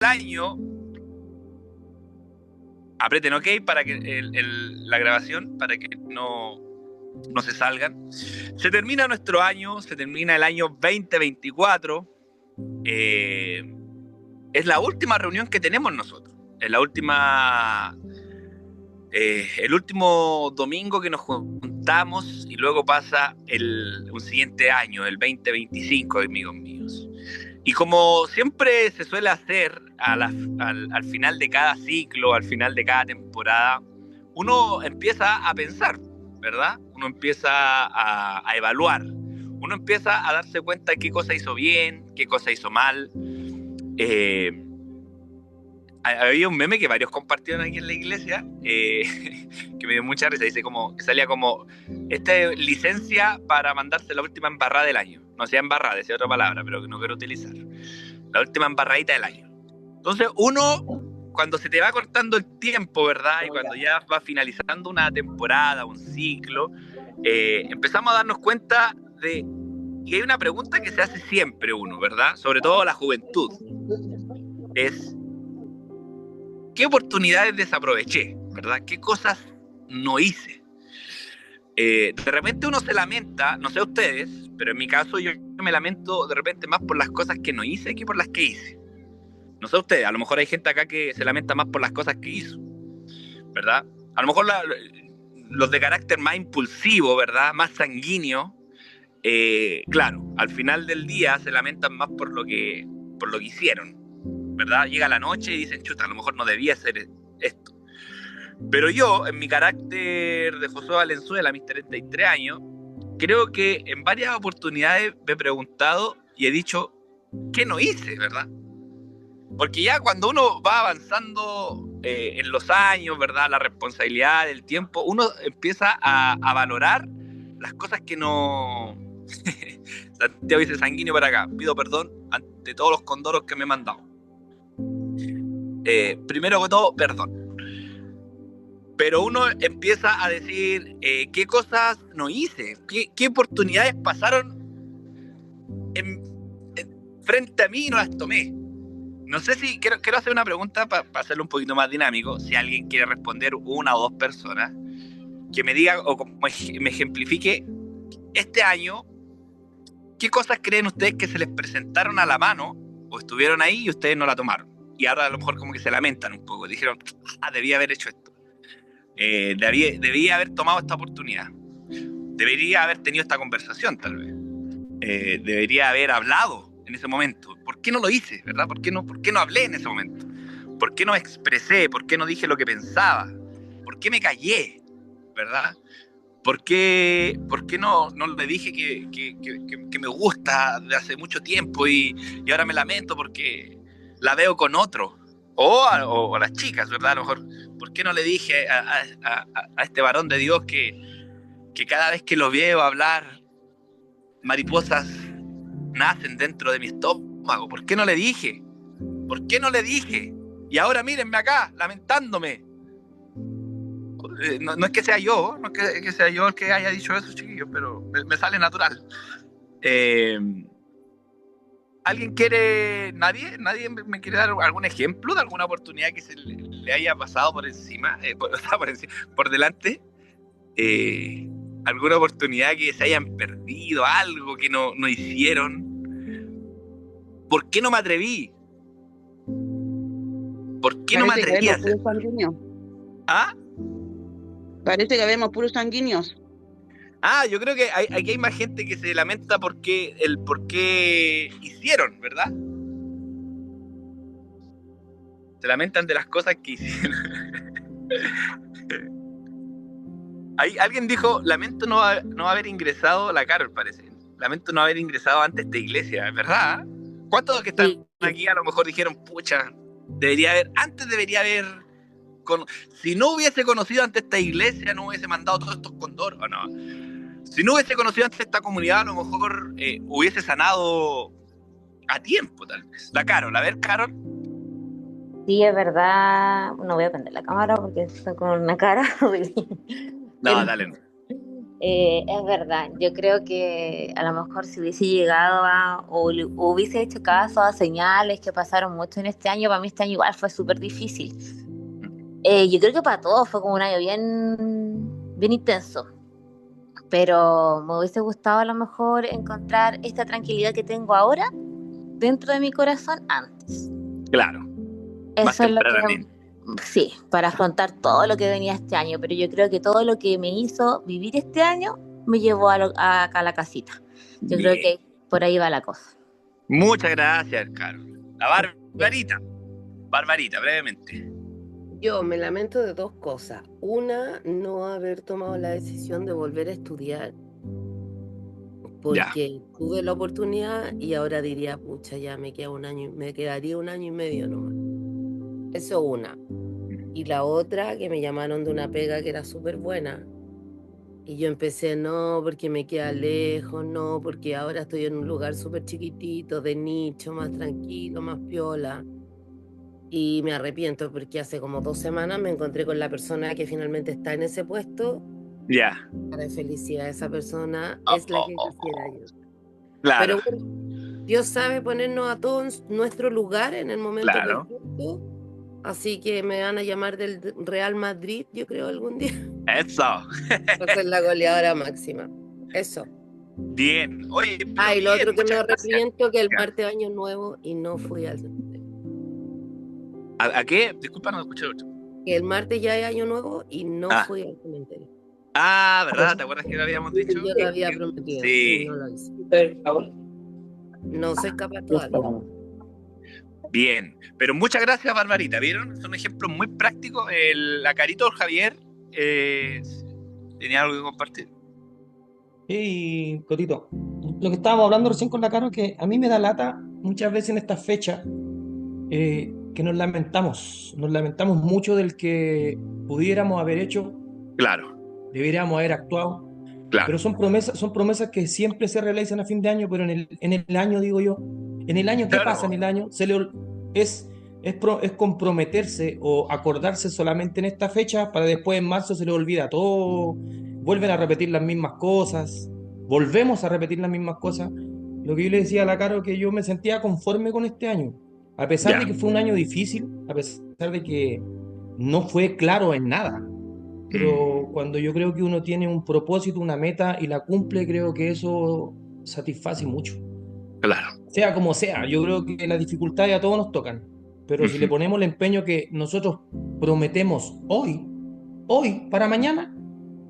año, aprieten OK para que la grabación, para que no se salgan. Se termina nuestro año, se termina el año 2024. Es la última reunión que tenemos nosotros. Es la última. El último domingo que nos juntamos y luego pasa un siguiente año, el 2025, amigos míos. Y como siempre se suele hacer al final de cada ciclo, al final de cada temporada, uno empieza a pensar, ¿verdad? Uno empieza a evaluar, uno empieza a darse cuenta de qué cosa hizo bien, qué cosa hizo mal. Había un meme que varios compartieron aquí en la iglesia, que me dio mucha risa. Dice como, que salía como, esta es licencia para mandarse la última embarrada del año. No sea embarrada, decía otra palabra, pero que no quiero utilizar. La última embarradita del año. Entonces uno, cuando se te va cortando el tiempo, ¿verdad? Y cuando ya va finalizando una temporada, un ciclo, empezamos a darnos cuenta de que hay una pregunta que se hace siempre uno, ¿verdad? Sobre todo la juventud. Es, ¿qué oportunidades desaproveché? ¿Verdad? ¿Qué cosas no hice? De repente uno se lamenta, no sé ustedes, pero en mi caso yo me lamento de repente más por las cosas que no hice que por las que hice. No sé ustedes, a lo mejor hay gente acá que se lamenta más por las cosas que hizo, ¿verdad? A lo mejor los de carácter más impulsivo, ¿verdad? Más sanguíneo, claro, al final del día se lamentan más por lo que hicieron, ¿verdad? Llega la noche y dicen, chuta, a lo mejor no debía hacer esto. Pero yo, en mi carácter de Josué Valenzuela, a mis 33 años, creo que en varias oportunidades me he preguntado y he dicho, ¿qué no hice, verdad? Porque ya cuando uno va avanzando en los años, ¿verdad? La responsabilidad, el tiempo, uno empieza a valorar las cosas que no... Santiago dice sanguíneo para acá. Pido perdón ante todos los condoros que me he mandado. Primero que todo, perdón. Pero uno empieza a decir, ¿qué cosas no hice? ¿Qué oportunidades pasaron frente a mí y no las tomé? No sé si quiero hacer una pregunta para hacerlo un poquito más dinámico. Si alguien quiere responder, una o dos personas, que me diga o me ejemplifique este año, ¿qué cosas creen ustedes que se les presentaron a la mano o estuvieron ahí y ustedes no la tomaron? Y ahora a lo mejor como que se lamentan un poco. Dijeron, debía haber hecho esto. Debía haber tomado esta oportunidad. Debería haber tenido esta conversación, tal vez. Debería haber hablado en ese momento. ¿Por qué no lo hice, verdad? ¿Por qué no hablé en ese momento? ¿Por qué no expresé? ¿Por qué no dije lo que pensaba? ¿Por qué me callé, verdad? ¿Por qué no le dije que me gusta de hace mucho tiempo y ahora me lamento porque la veo con otro? O a las chicas, ¿verdad? A lo mejor, ¿por qué no le dije a este varón de Dios que cada vez que lo veo hablar, mariposas nacen dentro de mi estómago? ¿Por qué no le dije? ¿Por qué no le dije? Y ahora mírenme acá, lamentándome. No es que sea yo, no es que sea yo el que haya dicho eso, chiquillos, pero me sale natural. Eh, ¿Alguien quiere, nadie me quiere dar algún ejemplo de alguna oportunidad que se le haya pasado por encima, por delante? ¿Alguna oportunidad que se hayan perdido, algo que no hicieron? ¿Por qué no me atreví? ¿Por qué no me Parece que atreví a vemos hacer? puros sanguíneos. ¿Ah? Parece que vemos puros sanguíneos. Yo creo que aquí hay más gente que se lamenta por qué hicieron, ¿verdad? Se lamentan de las cosas que hicieron. Alguien dijo, lamento no haber ingresado, la Carol parece, lamento no haber ingresado antes de iglesia, ¿verdad? ¿Cuántos de los que están Sí, aquí a lo mejor dijeron, pucha, antes debería haber, si no hubiese conocido antes esta iglesia, no hubiese mandado todos estos condoros, o no? Si no hubiese conocido antes esta comunidad, a lo mejor hubiese sanado a tiempo, tal vez. La Carol, a ver, Carol. Sí, es verdad, no voy a prender la cámara porque estoy con una cara horrible. No, pero, dale. Es verdad, yo creo que a lo mejor si hubiese llegado hubiese hecho caso a señales que pasaron mucho en este año, para mí este año igual fue súper difícil. Yo creo que para todos fue como un año bien intenso, pero me hubiese gustado a lo mejor encontrar esta tranquilidad que tengo ahora dentro de mi corazón antes. Claro, más Eso es lo que, tempranamente. sí, para afrontar todo lo que venía este año, pero yo creo que todo lo que me hizo vivir este año me llevó acá a la casita. Yo creo Bien. que por ahí va la cosa. Muchas gracias, Carol. La Barbarita. Barbarita, brevemente. Yo me lamento de dos cosas. Una, no haber tomado la decisión de volver a estudiar, Ya. porque tuve la oportunidad y ahora diría, pucha, ya me quedaría 1 año y medio nomás. Eso una. Y la otra, que me llamaron de una pega que era súper buena. Y yo empecé, no, porque me queda lejos, no, porque ahora estoy en un lugar súper chiquitito, de nicho, más tranquilo, más piola. Y me arrepiento porque hace como 2 semanas me encontré con la persona que finalmente está en ese puesto. Ya. Para felicidad, esa persona Oh, es la oh, que oh, quisiera oh. yo. Claro, Pero bueno, Dios sabe ponernos a todos en nuestro lugar en el momento claro. perfecto. Así que me van a llamar del Real Madrid, yo creo, algún día. Eso. Va a ser la goleadora máxima. Eso. Bien. Oye, pero Y lo bien, otro que me muchas gracias. arrepiento que el Ya. martes año nuevo y no fui al cementerio. ¿A qué? Disculpa, no escuché mucho. Que el martes ya es año nuevo y no fui al cementerio. ¿Verdad? ¿Te acuerdas que lo habíamos dicho? Yo lo había prometido Sí. y no lo hice. No soy capaz todavía. Bien. Pero muchas gracias, Barbarita. ¿Vieron? Es un ejemplo muy práctico. La carita de Javier tenía algo que compartir. Y Cotito, lo que estábamos hablando recién con la Caro, que a mí me da lata muchas veces en estas fechas, que nos lamentamos mucho del que pudiéramos haber hecho, Claro, deberíamos haber actuado, claro. pero son promesas que siempre se realizan a fin de año, pero en el año, digo yo, en el año, ¿qué Claro. pasa en el año? Es comprometerse o acordarse solamente en esta fecha para después en marzo se le olvida todo, vuelven a repetir las mismas cosas, volvemos a repetir las mismas cosas. Lo que yo le decía a la Caro, que yo me sentía conforme con este año, a pesar Ya. de que fue un año difícil, a pesar de que no fue claro en nada, pero cuando yo creo que uno tiene un propósito, una meta y la cumple, creo que eso satisface mucho. Claro. Sea como sea, yo creo que las dificultades a todos nos tocan, pero si le ponemos el empeño que nosotros prometemos hoy para mañana,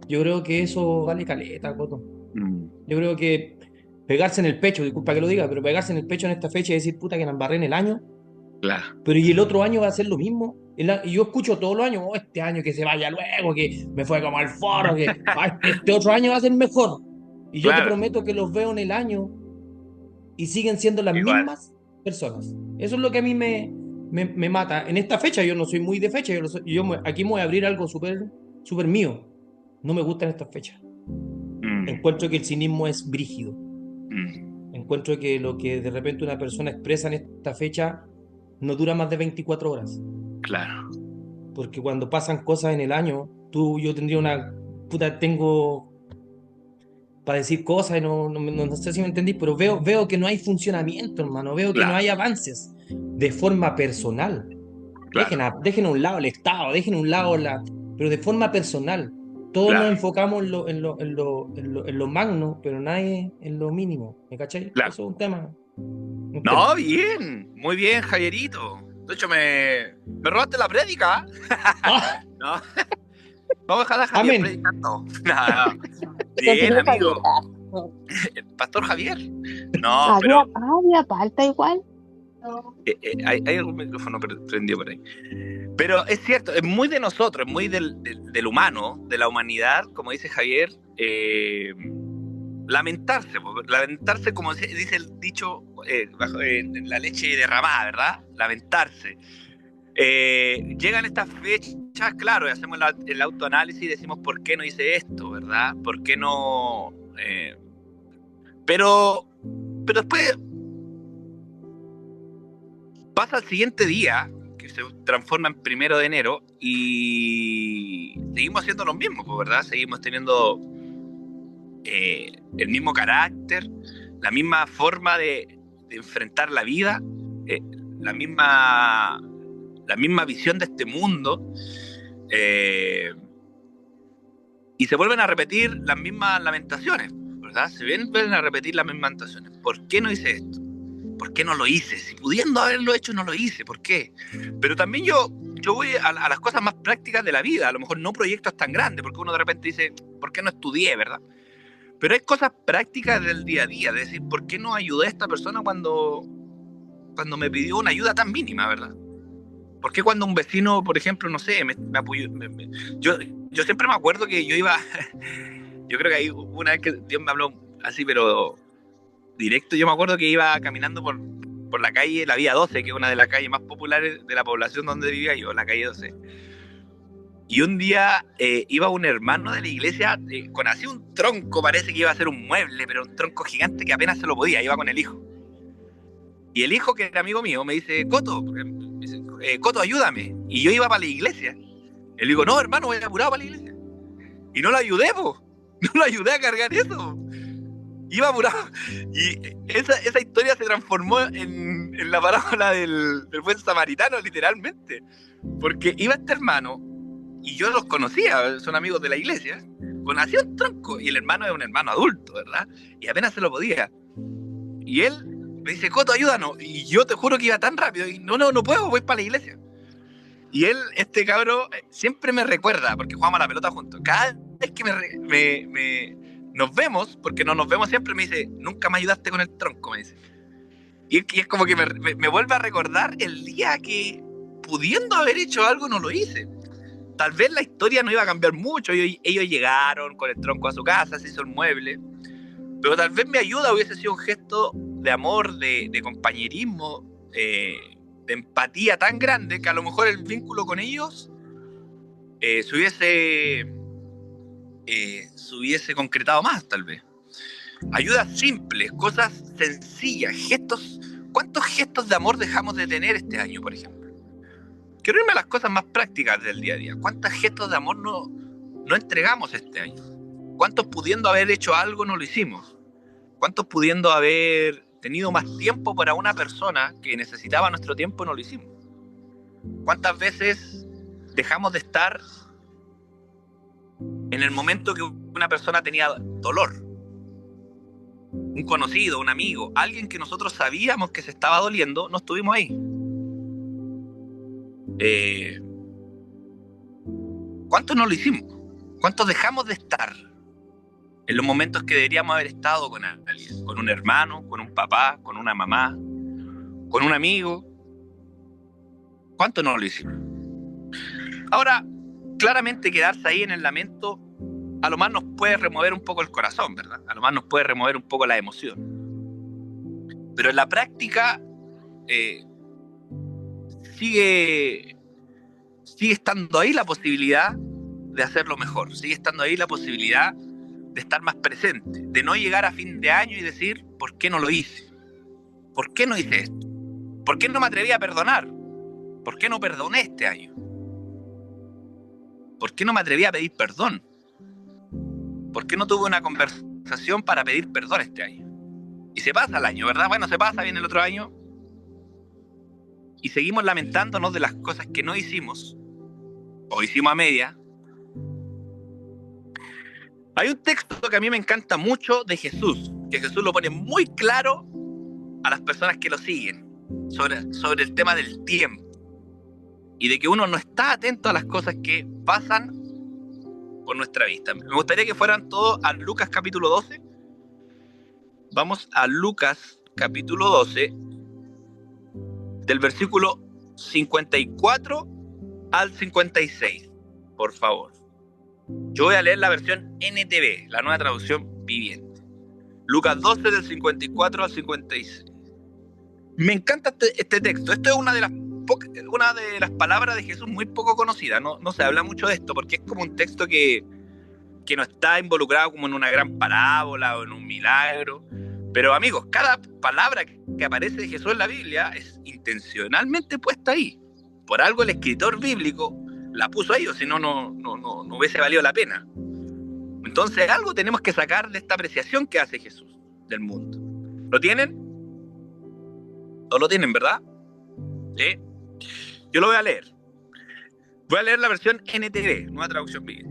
yo creo que eso vale caleta, Coto. Yo creo que pegarse en el pecho, disculpa que lo diga, pero pegarse en el pecho en esta fecha y decir, puta, que la embarré en el año, Claro. pero y el otro año va a ser lo mismo. Y yo escucho todos los años, este año que se vaya luego, que me fue como al foro, que este otro año va a ser mejor. Y yo te prometo que los veo en el año y siguen siendo las mismas personas. Eso es lo que a mí me mata. En esta fecha, yo no soy muy de fecha, aquí me voy a abrir algo súper mío. No me gustan estas fechas. Encuentro que el cinismo es brígido. Encuentro que lo que de repente una persona expresa en esta fecha no dura más de 24 horas. Claro. Porque cuando pasan cosas en el año, yo tendría una... Puta, tengo para decir cosas y no sé si me entendís, pero veo que no hay funcionamiento, hermano. Veo que no hay avances de forma personal. Claro. Dejen a un lado el Estado, dejen a un lado pero de forma personal. Todos nos enfocamos en lo magno, pero nadie en lo mínimo. ¿Me cachai? Claro. Eso es un tema. No, bien. Muy bien, Javierito. De hecho, me robaste la prédica. No. Vamos a dejar a Javier predicando. No. Bien, amigo. ¿El pastor Javier? No, pero... ¿Había palta igual? Hay algún micrófono prendido por ahí. Pero es cierto, es muy de nosotros, es muy del humano, de la humanidad, como dice Javier, lamentarse como dice el dicho, la leche derramada, ¿verdad? Lamentarse. Llegan estas fechas, claro, y hacemos el autoanálisis y decimos por qué no hice esto, ¿verdad? ¿Por qué no? Pero después pasa el siguiente día, que se transforma en 1 de enero, y seguimos haciendo lo mismo, ¿verdad? Seguimos teniendo el mismo carácter, la misma forma de enfrentar la vida, la misma visión de este mundo, y se vuelven a repetir las mismas lamentaciones, ¿verdad? Se vuelven a repetir las mismas lamentaciones. ¿Por qué no hice esto? ¿Por qué no lo hice? Si pudiendo haberlo hecho, no lo hice. ¿Por qué? Pero también yo voy a las cosas más prácticas de la vida. A lo mejor no proyectos tan grandes, porque uno de repente dice, ¿por qué no estudié, verdad? Pero hay cosas prácticas del día a día, de decir, ¿por qué no ayudé a esta persona cuando me pidió una ayuda tan mínima, verdad? ¿Por qué cuando un vecino, por ejemplo, no sé, me apoyó? Yo siempre me acuerdo que yo iba... Yo creo que hay una vez que Dios me habló así, pero directo. Yo me acuerdo que iba caminando por la calle, la Vía 12, que es una de las calles más populares de la población donde vivía yo, la calle 12. Y un día iba un hermano de la iglesia con así un tronco, parece que iba a ser un mueble, pero un tronco gigante que apenas se lo podía, iba con el hijo. Y el hijo, que era amigo mío, me dice, Coto, ayúdame. Y yo iba para la iglesia. Y le digo, no, hermano, voy apurado para la iglesia. Y no lo ayudé, po. No lo ayudé a cargar eso. Iba apurado. Y esa historia se transformó en la parábola del buen samaritano, literalmente. Porque iba este hermano, y yo los conocía, son amigos de la iglesia, con así un tronco, y el hermano es un hermano adulto, ¿verdad? Y apenas se lo podía. Y él me dice, Coto, ayúdanos. Y yo te juro que iba tan rápido, y no puedo, voy para la iglesia. Y él, este cabro, siempre me recuerda, porque jugamos a la pelota juntos. Cada vez que nos vemos, porque no nos vemos siempre, me dice, nunca me ayudaste con el tronco, me dice. Y es como que me vuelve a recordar el día que, pudiendo haber hecho algo, no lo hice. Tal vez la historia no iba a cambiar mucho. Ellos llegaron con el tronco a su casa, se hizo el mueble. Pero tal vez mi ayuda hubiese sido un gesto de amor, de compañerismo, de empatía tan grande que a lo mejor el vínculo con ellos se hubiese concretado más, tal vez. Ayudas simples, cosas sencillas, gestos. ¿Cuántos gestos de amor dejamos de tener este año, por ejemplo? Quiero irme a las cosas más prácticas del día a día. ¿Cuántos gestos de amor no entregamos este año? ¿Cuántos pudiendo haber hecho algo no lo hicimos? ¿Cuántos pudiendo haber tenido más tiempo para una persona que necesitaba nuestro tiempo no lo hicimos? ¿Cuántas veces dejamos de estar en el momento que una persona tenía dolor? Un conocido, un amigo, alguien que nosotros sabíamos que se estaba doliendo, no estuvimos ahí. ¿Cuántos no lo hicimos? ¿Cuántos dejamos de estar en los momentos que deberíamos haber estado con alguien? Con un hermano, con un papá, con una mamá, con un amigo. ¿Cuántos no lo hicimos? Ahora, claramente quedarse ahí en el lamento a lo más nos puede remover un poco el corazón, ¿verdad? A lo más nos puede remover un poco la emoción. Pero en la práctica sigue estando ahí la posibilidad de hacerlo mejor. Sigue estando ahí la posibilidad de estar más presente, de no llegar a fin de año y decir, ¿por qué no lo hice? ¿Por qué no hice esto? ¿Por qué no me atreví a perdonar? ¿Por qué no perdoné este año? ¿Por qué no me atreví a pedir perdón? ¿Por qué no tuve una conversación para pedir perdón este año? Y se pasa el año, ¿verdad? Bueno, se pasa, viene el otro año y seguimos lamentándonos de las cosas que no hicimos o hicimos a media. Hay un texto que a mí me encanta mucho de Jesús, que Jesús lo pone muy claro a las personas que lo siguen, sobre el tema del tiempo y de que uno no está atento a las cosas que pasan por nuestra vista. Me gustaría que fueran todos a Lucas capítulo 12. Vamos a Lucas capítulo 12, del versículo 54 al 56, por favor. Yo voy a leer la versión NTV, la nueva traducción viviente. Lucas 12, del 54 al 56. Me encanta este texto. Esto es una de las palabras de Jesús muy poco conocida. No se habla mucho de esto porque es como un texto que no está involucrado como en una gran parábola o en un milagro. Pero amigos, cada palabra que aparece de Jesús en la Biblia es intencionalmente puesta ahí. Por algo el escritor bíblico la puso ahí, o si no hubiese valido la pena. Entonces algo tenemos que sacar de esta apreciación que hace Jesús del mundo. ¿Lo tienen? ¿No lo tienen, verdad? ¿Sí? Yo lo voy a leer. Voy a leer la versión NTV, nueva traducción bíblica.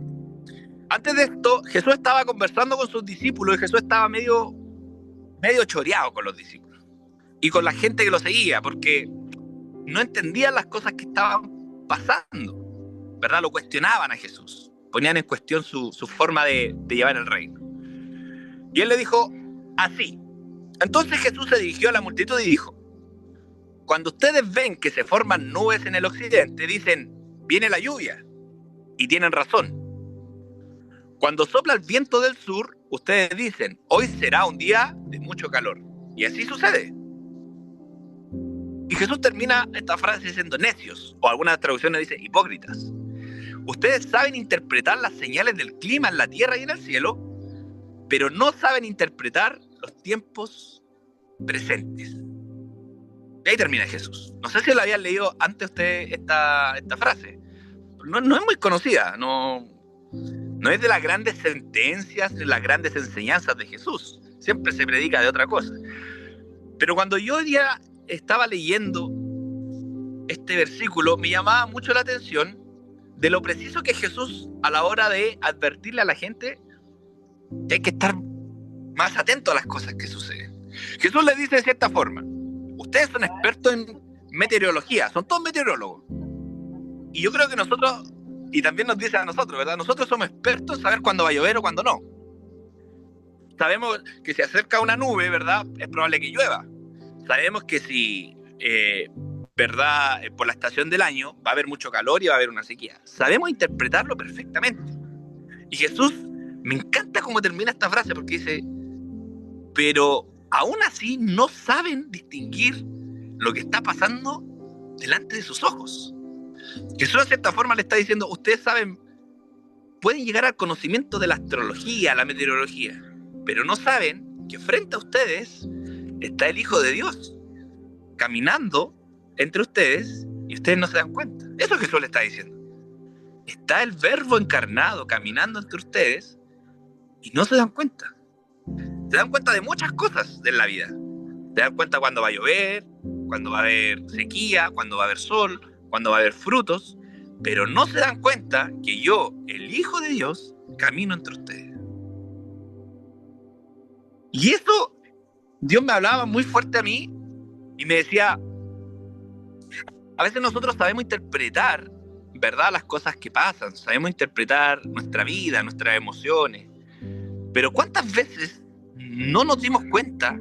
Antes de esto, Jesús estaba conversando con sus discípulos y Jesús estaba medio choreado con los discípulos y con la gente que lo seguía, porque no entendían las cosas que estaban pasando, ¿verdad? Lo cuestionaban a Jesús, ponían en cuestión su forma de llevar el reino. Y él le dijo así. Entonces Jesús se dirigió a la multitud y dijo: cuando ustedes ven que se forman nubes en el occidente, dicen, viene la lluvia, y tienen razón. Cuando sopla el viento del sur, ustedes dicen, hoy será un día de mucho calor. Y así sucede. Y Jesús termina esta frase diciendo necios, o algunas traducciones dicen hipócritas. Ustedes saben interpretar las señales del clima en la tierra y en el cielo, pero no saben interpretar los tiempos presentes. Y ahí termina Jesús. No sé si lo habían leído antes usted esta frase. No es muy conocida, no es de las grandes sentencias, de las grandes enseñanzas de Jesús. Siempre se predica de otra cosa. Pero cuando yo ya estaba leyendo este versículo, me llamaba mucho la atención de lo preciso que Jesús, a la hora de advertirle a la gente que hay que estar más atento a las cosas que suceden. Jesús le dice de cierta forma: ustedes son expertos en meteorología, son todos meteorólogos. Y yo creo que nosotros, y también nos dice a nosotros, ¿verdad? Nosotros somos expertos en saber cuándo va a llover o cuándo no. Sabemos que si acerca una nube, ¿verdad? Es probable que llueva. Sabemos que si, ¿verdad? Por la estación del año va a haber mucho calor y va a haber una sequía. Sabemos interpretarlo perfectamente. Y Jesús, me encanta cómo termina esta frase, porque dice, pero aún así no saben distinguir lo que está pasando delante de sus ojos. Jesús de cierta forma le está diciendo, ustedes saben, pueden llegar al conocimiento de la astrología, la meteorología, pero no saben que frente a ustedes está el Hijo de Dios caminando entre ustedes y ustedes no se dan cuenta. Eso Jesús le está diciendo. Está el Verbo encarnado caminando entre ustedes y no se dan cuenta. Se dan cuenta de muchas cosas de la vida. Se dan cuenta cuando va a llover, cuando va a haber sequía, cuando va a haber sol, cuando va a haber frutos, pero no se dan cuenta que yo, el Hijo de Dios, camino entre ustedes. Y eso, Dios me hablaba muy fuerte a mí y me decía, a veces nosotros sabemos interpretar, ¿verdad?, las cosas que pasan, sabemos interpretar nuestra vida, nuestras emociones, pero ¿cuántas veces no nos dimos cuenta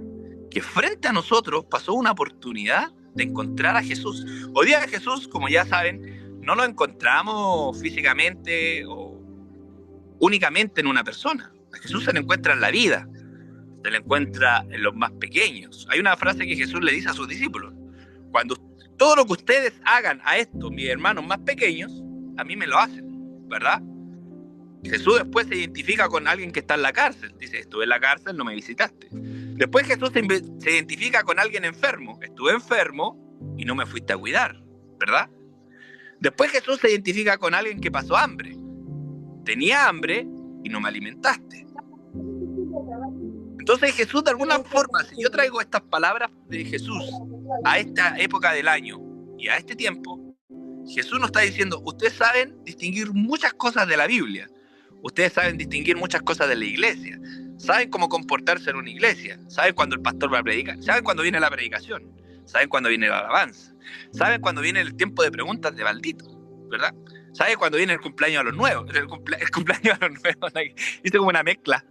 que frente a nosotros pasó una oportunidad de encontrar a Jesús? Hoy día Jesús, como ya saben, no lo encontramos físicamente o únicamente en una persona. A Jesús se le encuentra en la vida, se le encuentra en los más pequeños. Hay una frase que Jesús le dice a sus discípulos: cuando todo lo que ustedes hagan a estos, mis hermanos más pequeños, a mí me lo hacen, ¿verdad? Jesús después se identifica con alguien que está en la cárcel. Dice, estuve en la cárcel, no me visitaste. Después Jesús se identifica con alguien enfermo. Estuve enfermo y no me fuiste a cuidar, ¿verdad? Después Jesús se identifica con alguien que pasó hambre. Tenía hambre y no me alimentaste. Entonces Jesús, de alguna forma, si yo traigo estas palabras de Jesús a esta época del año y a este tiempo, Jesús nos está diciendo, ustedes saben distinguir muchas cosas de la Biblia. Ustedes saben distinguir muchas cosas de la iglesia. Saben cómo comportarse en una iglesia. Saben cuando el pastor va a predicar. Saben cuando viene la predicación. Saben cuando viene la alabanza. Saben cuando viene el tiempo de preguntas de Baldito, ¿verdad? Saben cuando viene el cumpleaños a los nuevos. El cumpleaños a los nuevos. Hice como una mezcla.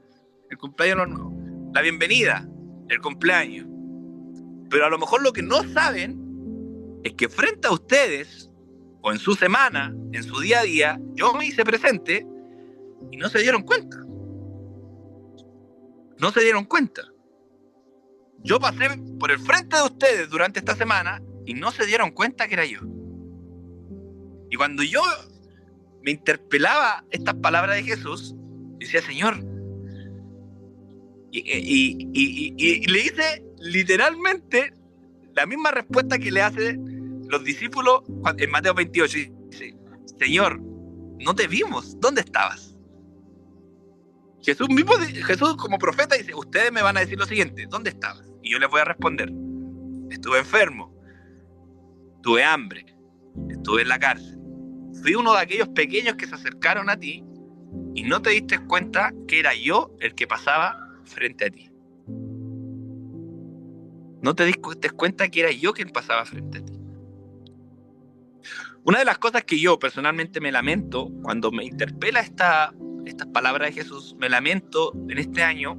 El cumpleaños a los nuevos. La bienvenida. El cumpleaños. Pero a lo mejor lo que no saben es que frente a ustedes, o en su semana, en su día a día, yo me hice presente y no se dieron cuenta. No se dieron cuenta. Yo pasé por el frente de ustedes durante esta semana y no se dieron cuenta que era yo. Y cuando yo me interpelaba estas palabras de Jesús, decía, Señor, y le hice literalmente la misma respuesta que le hacen los discípulos en Mateo 28. Dice, Señor, no te vimos, ¿dónde estabas? Jesús como profeta dice, ustedes me van a decir lo siguiente, ¿dónde estabas? Y yo les voy a responder, estuve enfermo, tuve hambre, estuve en la cárcel, fui uno de aquellos pequeños que se acercaron a ti y no te diste cuenta que era yo el que pasaba frente a ti. No te diste cuenta que era yo quien pasaba frente a ti. Una de las cosas que yo personalmente me lamento cuando me interpela estas palabras de Jesús, me lamento en este año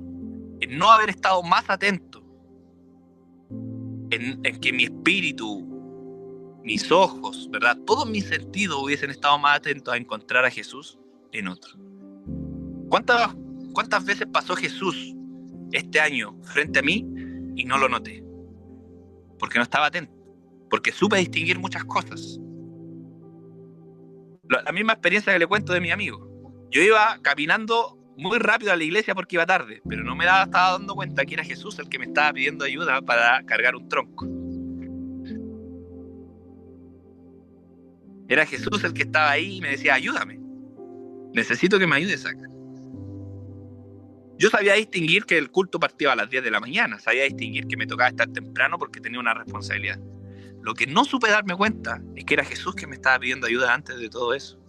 en no haber estado más atento, en que mi espíritu, mis ojos, ¿verdad? Todos mis sentidos hubiesen estado más atentos a encontrar a Jesús en otro. ¿Cuántas veces pasó Jesús este año frente a mí y no lo noté? Porque no estaba atento, porque supe distinguir muchas cosas. La misma experiencia que le cuento de mi amigo. Yo iba caminando muy rápido a la iglesia porque iba tarde, pero no me estaba dando cuenta que era Jesús el que me estaba pidiendo ayuda para cargar un tronco. Era Jesús el que estaba ahí y me decía, ayúdame, necesito que me ayudes acá. Yo sabía distinguir que el culto partía a las 10 de la mañana, sabía distinguir que me tocaba estar temprano porque tenía una responsabilidad. Lo que no supe darme cuenta es que era Jesús que me estaba pidiendo ayuda antes de todo eso.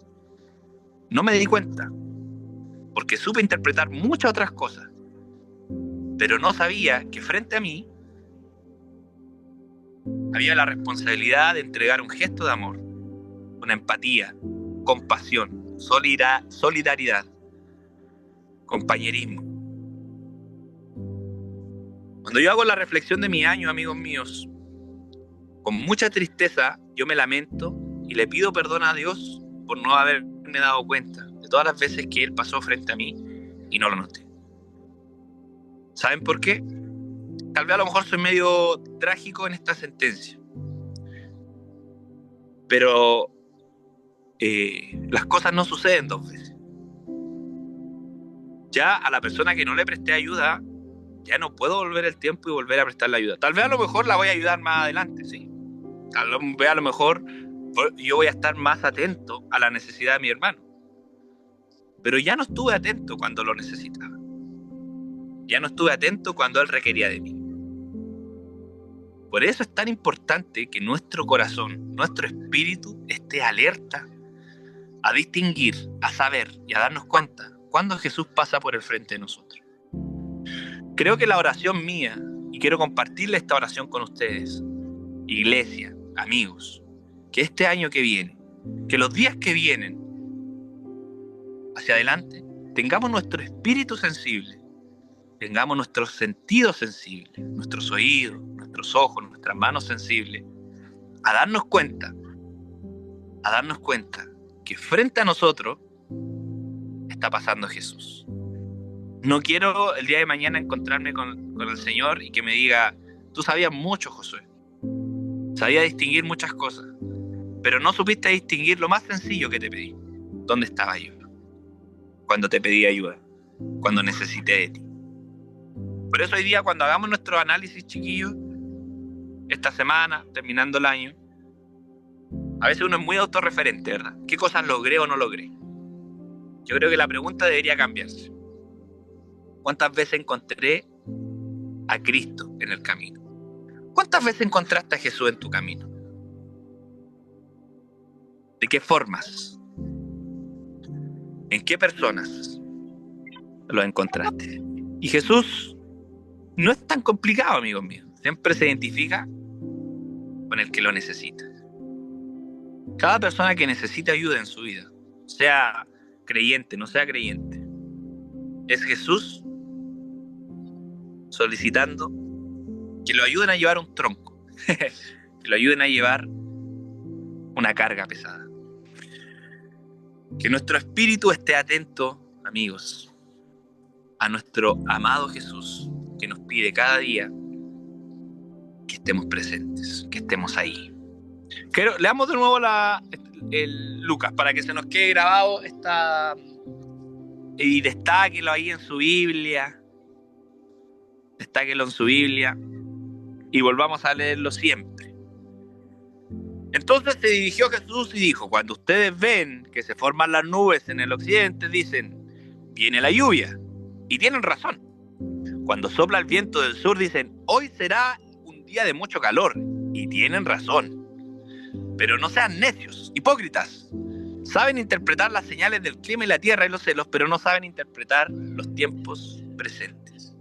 No me di cuenta, porque supe interpretar muchas otras cosas, pero no sabía que frente a mí había la responsabilidad de entregar un gesto de amor, una empatía, compasión, solidaridad, compañerismo. Cuando yo hago la reflexión de mi año, amigos míos, con mucha tristeza yo me lamento y le pido perdón a Dios por no haberme dado cuenta de todas las veces que Él pasó frente a mí y no lo noté. ¿Saben por qué? Tal vez a lo mejor soy medio trágico en esta sentencia, pero las cosas no suceden dos veces. Ya a la persona que no le presté ayuda, ya no puedo volver el tiempo y volver a prestarle ayuda. Tal vez a lo mejor la voy a ayudar más adelante, sí. Tal vez a lo mejor yo voy a estar más atento a la necesidad de mi hermano. Pero ya no estuve atento cuando lo necesitaba. Ya no estuve atento cuando él requería de mí. Por eso es tan importante que nuestro corazón, nuestro espíritu esté alerta a distinguir, a saber y a darnos cuenta cuando Jesús pasa por el frente de nosotros. Creo que la oración mía, y quiero compartirle esta oración con ustedes, iglesia, amigos, que este año que viene, que los días que vienen hacia adelante, tengamos nuestro espíritu sensible, tengamos nuestros sentidos sensibles, nuestros oídos, nuestros ojos, nuestras manos sensibles, a darnos cuenta que frente a nosotros está pasando Jesús. No quiero el día de mañana encontrarme con el Señor y que me diga, tú sabías mucho, Josué, sabías distinguir muchas cosas, pero no supiste distinguir lo más sencillo que te pedí. ¿Dónde estaba yo? Cuando te pedí ayuda, cuando necesité de ti. Por eso hoy día, cuando hagamos nuestro análisis, chiquillos, esta semana, terminando el año, a veces uno es muy autorreferente, ¿verdad? ¿Qué cosas logré o no logré? Yo creo que la pregunta debería cambiarse. ¿Cuántas veces encontré a Cristo en el camino? ¿Cuántas veces encontraste a Jesús en tu camino? ¿De qué formas? ¿En qué personas lo encontraste? Y Jesús no es tan complicado, amigos míos. Siempre se identifica con el que lo necesita. Cada persona que necesita ayuda en su vida, sea creyente, no sea creyente, es Jesús solicitando que lo ayuden a llevar un tronco, que lo ayuden a llevar una carga pesada. Que nuestro espíritu esté atento, amigos, a nuestro amado Jesús, que nos pide cada día que estemos presentes, que estemos ahí. Leamos de nuevo el Lucas para que se nos quede grabado y destáquelo ahí en su Biblia. Destáquelo en su Biblia y volvamos a leerlo siempre. Entonces se dirigió Jesús y dijo: cuando ustedes ven que se forman las nubes en el occidente, dicen, viene la lluvia. Y tienen razón. Cuando sopla el viento del sur dicen, hoy será un día de mucho calor. Y tienen razón. Pero no sean necios, hipócritas. Saben interpretar las señales del clima y la tierra y los celos, pero no saben interpretar los tiempos presentes.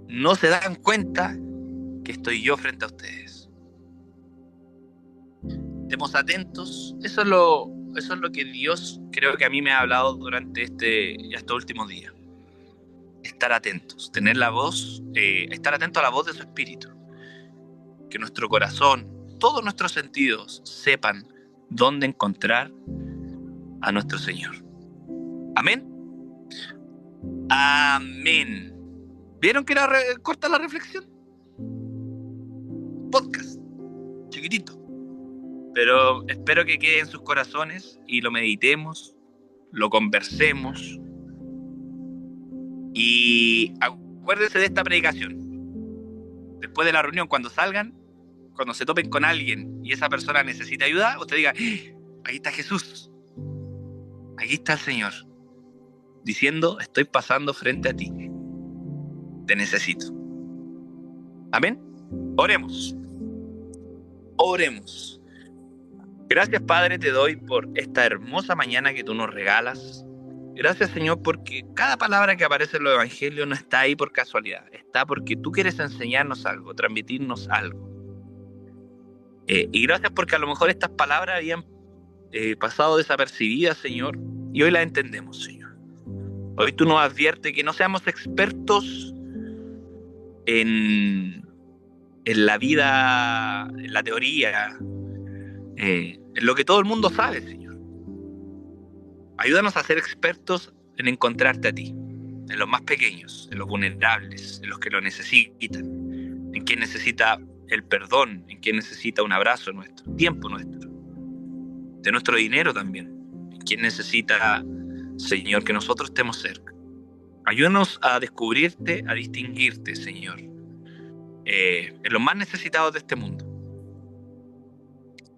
No se dan cuenta que estoy yo frente a ustedes. Estemos atentos. Eso es lo que Dios creo que a mí me ha hablado durante estos últimos días. Estar atentos, tener la voz, estar atento a la voz de su espíritu. Que nuestro corazón, todos nuestros sentidos sepan dónde encontrar a nuestro Señor. Amén. Amén. ¿Vieron que era corta la reflexión? Podcast, chiquitito. Pero espero que quede en sus corazones y lo meditemos, lo conversemos. Y acuérdense de esta predicación. Después de la reunión, cuando salgan, cuando se topen con alguien y esa persona necesita ayuda, usted diga, aquí está Jesús, aquí está el Señor, diciendo, estoy pasando frente a ti, te necesito. Amén. Oremos. Oremos. Gracias, Padre, te doy por esta hermosa mañana que tú nos regalas. Gracias, Señor, porque cada palabra que aparece en los evangelios no está ahí por casualidad, está porque tú quieres enseñarnos algo, transmitirnos algo. Y gracias porque a lo mejor estas palabras habían pasado desapercibidas, Señor, y hoy las entendemos, Señor. Hoy tú nos adviertes que no seamos expertos en la vida, en la teoría, en lo que todo el mundo sabe, Señor. Ayúdanos a ser expertos en encontrarte a ti, en los más pequeños, en los vulnerables, en los que lo necesitan, en quien necesita el perdón, en quien necesita un abrazo nuestro, tiempo nuestro, de nuestro dinero también, en quien necesita, Señor, que nosotros estemos cerca. Ayúdanos a descubrirte, a distinguirte, Señor, en los más necesitados de este mundo,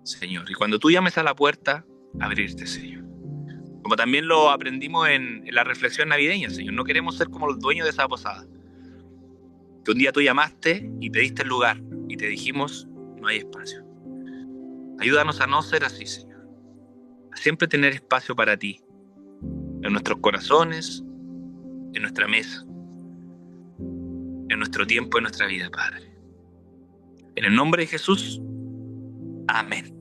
Señor. Y cuando tú llames a la puerta, abrirte, Señor. Como también lo aprendimos en la reflexión navideña, Señor. No queremos ser como los dueños de esa posada. Que un día tú llamaste y pediste el lugar y te dijimos, no hay espacio. Ayúdanos a no ser así, Señor. A siempre tener espacio para ti. En nuestros corazones, en nuestra mesa, en nuestro tiempo, en nuestra vida, Padre. En el nombre de Jesús, amén.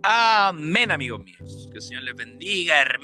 Amén, amigos míos. Que el Señor les bendiga, hermanos.